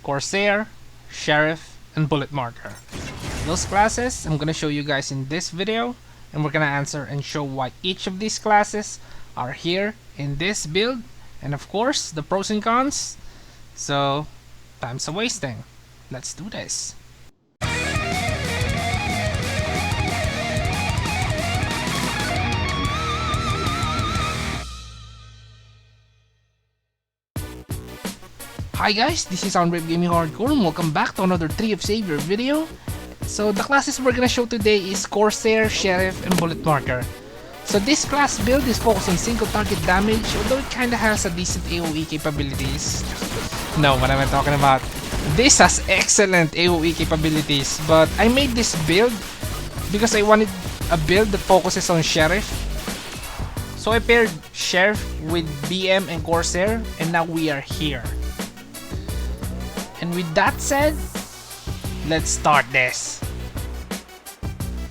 Corsair, Sheriff, and Bulletmarker. Those classes I'm gonna show you guys in this video, and we're gonna answer and show why each of these classes are here in this build, and of course the pros and cons. So time's a wasting. Let's do this. Hi guys, this is Unrip Gaming Hardcore and welcome back to another Tree of Savior video. So the classes we're gonna show today is Corsair, Sheriff, and Bulletmarker. So this class build is focused on single target damage, although it kinda has a decent AoE capabilities. No, what am I talking about? This has excellent AoE capabilities, but I made this build because I wanted a build that focuses on Sheriff. So I paired Sheriff with BM and Corsair, and now we are here. And with that said, let's start this.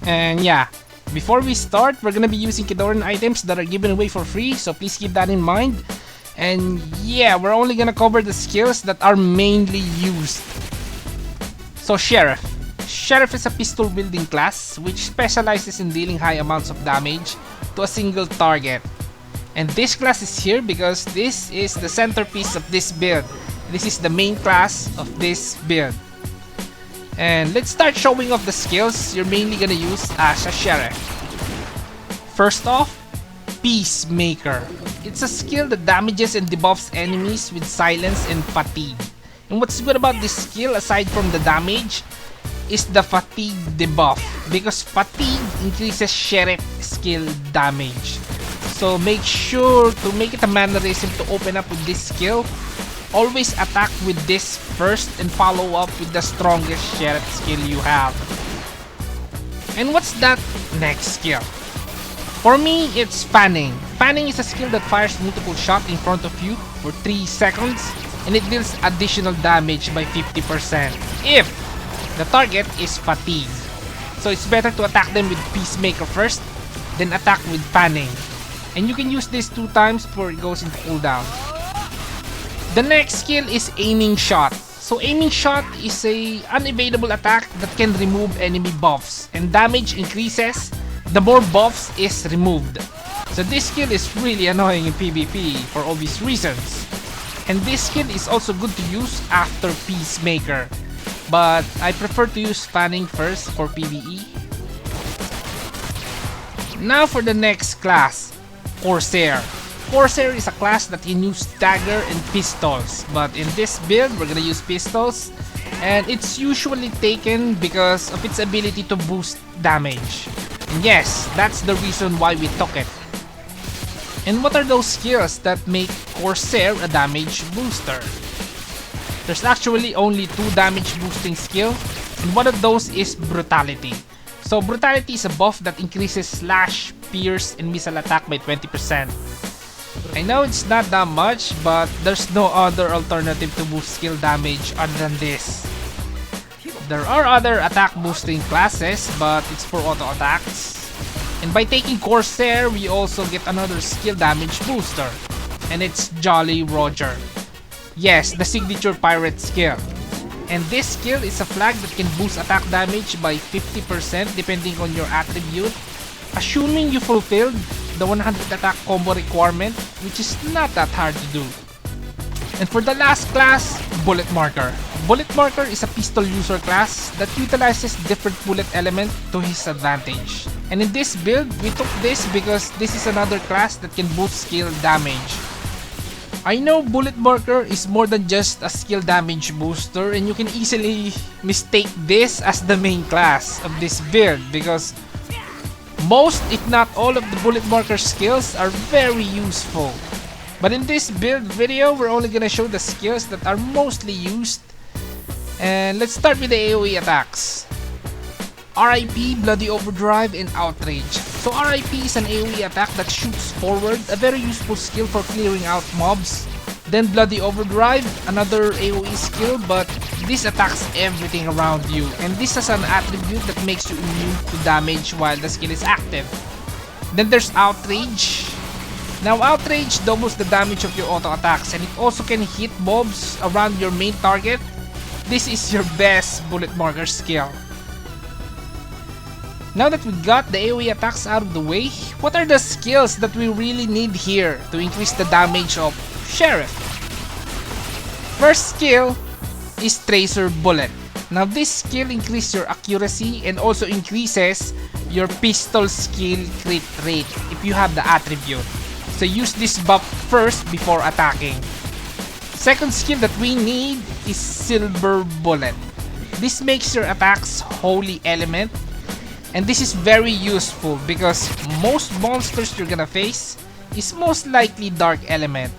And yeah, before we start, we're gonna be using Kidoran items that are given away for free, so please keep that in mind. And yeah, we're only gonna cover the skills that are mainly used. So Sheriff. Sheriff is a pistol wielding class which specializes in dealing high amounts of damage to a single target. And this class is here because this is the centerpiece of this build. This is the main class of this build. And let's start showing off the skills you're mainly gonna use as a Sheriff. First off, Peacemaker. It's a skill that damages and debuffs enemies with silence and fatigue. And what's good about this skill aside from the damage is the fatigue debuff, because fatigue increases Sheriff skill damage. So make sure to make it a mannerism to open up with this skill. Always attack with this first and follow up with the strongest Sheriff skill you have. And what's that next skill? For me, it's Fanning. Fanning is a skill that fires multiple shots in front of you for 3 seconds, and it deals additional damage by 50% if the target is fatigued. So it's better to attack them with Peacemaker first, then attack with Fanning. And you can use this 2 times before it goes into cooldown. The next skill is Aiming Shot. So Aiming Shot is a unevadable attack that can remove enemy buffs, and damage increases the more buffs is removed. So this skill is really annoying in PvP for obvious reasons. And this skill is also good to use after Peacemaker, but I prefer to use Fanning first for PvE. Now for the next class, Corsair. Corsair is a class that can use dagger and pistols, but in this build we're gonna use pistols, and it's usually taken because of its ability to boost damage. And yes, that's the reason why we took it. And what are those skills that make Corsair a damage booster? There's actually only 2 damage boosting skills, and one of those is Brutality. So Brutality is a buff that increases slash, pierce, and missile attack by 20%. I know it's not that much, but there's no other alternative to boost skill damage other than this. There are other attack boosting classes, but it's for auto attacks. And by taking Corsair, we also get another skill damage booster, and it's Jolly Roger. Yes, the signature pirate skill. And this skill is a flag that can boost attack damage by 50% depending on your attribute, assuming you fulfilled the 100 attack combo requirement, which is not that hard to do. And for the last class, Bulletmarker. Bulletmarker is a pistol user class that utilizes different bullet element to his advantage. And in this build, we took this because this is another class that can boost skill damage. I know Bulletmarker is more than just a skill damage booster, and you can easily mistake this as the main class of this build because most, if not all, of the Bulletmarker skills are very useful. But in this build video, we're only gonna show the skills that are mostly used. And let's start with the AoE attacks. RIP, Bloody Overdrive, and Outrage. So RIP is an AoE attack that shoots forward, a very useful skill for clearing out mobs. Then Bloody Overdrive, another AoE skill, but this attacks everything around you, and this has an attribute that makes you immune to damage while the skill is active. Then there's Outrage. Now Outrage doubles the damage of your auto attacks, and it also can hit mobs around your main target this is your best Bulletmarker skill. Now that we got the AoE attacks out of the way, what are the skills that we really need here to increase the damage of Sheriff? First skill is Tracer Bullet. Now this skill increases your accuracy and also increases your pistol skill crit rate if you have the attribute. So use this buff first before attacking. Second skill that we need is Silver Bullet. This makes your attacks Holy Element, and this is very useful because most monsters you're gonna face is most likely Dark Element.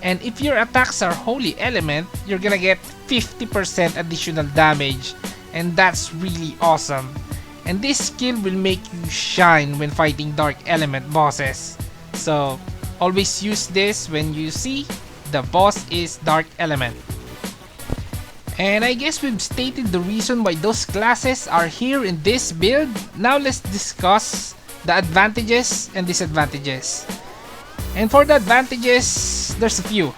And if your attacks are Holy Element, you're gonna get 50% additional damage, and that's really awesome. And this skill will make you shine when fighting Dark Element bosses. So always use this when you see the boss is Dark Element. And I guess we've stated the reason why those classes are here in this build. Now let's discuss the advantages and disadvantages. And for the advantages, there's a few.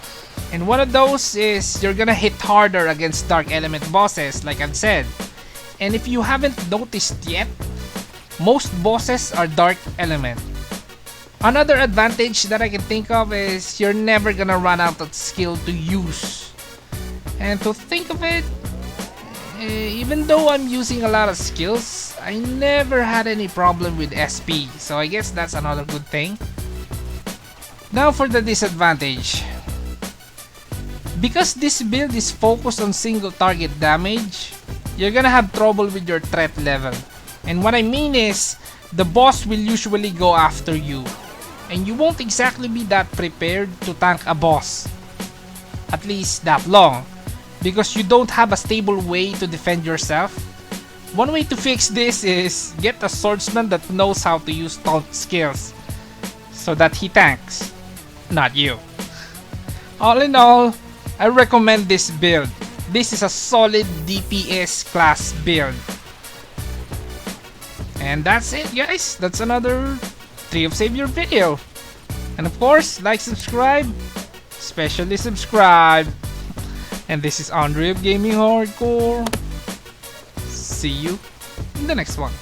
And one of those is you're gonna hit harder against Dark Element bosses, like I've said. And if you haven't noticed yet, most bosses are Dark Element. Another advantage that I can think of is you're never gonna run out of skill to use. And to think of it, even though I'm using a lot of skills, I never had any problem with SP. So I guess that's another good thing. Now for the disadvantage. Because this build is focused on single target damage, you're gonna have trouble with your threat level. And what I mean is, the boss will usually go after you, and you won't exactly be that prepared to tank a boss. At least that long, because you don't have a stable way to defend yourself. One way to fix this is get a swordsman that knows how to use taunt skills, so that he tanks, not you. All in all, I recommend this build. This is a solid DPS class build. And that's it, guys. That's another Tree of Savior video. And of course, like, subscribe, especially subscribe. And this is Andre of Gaming Hardcore. See you in the next one.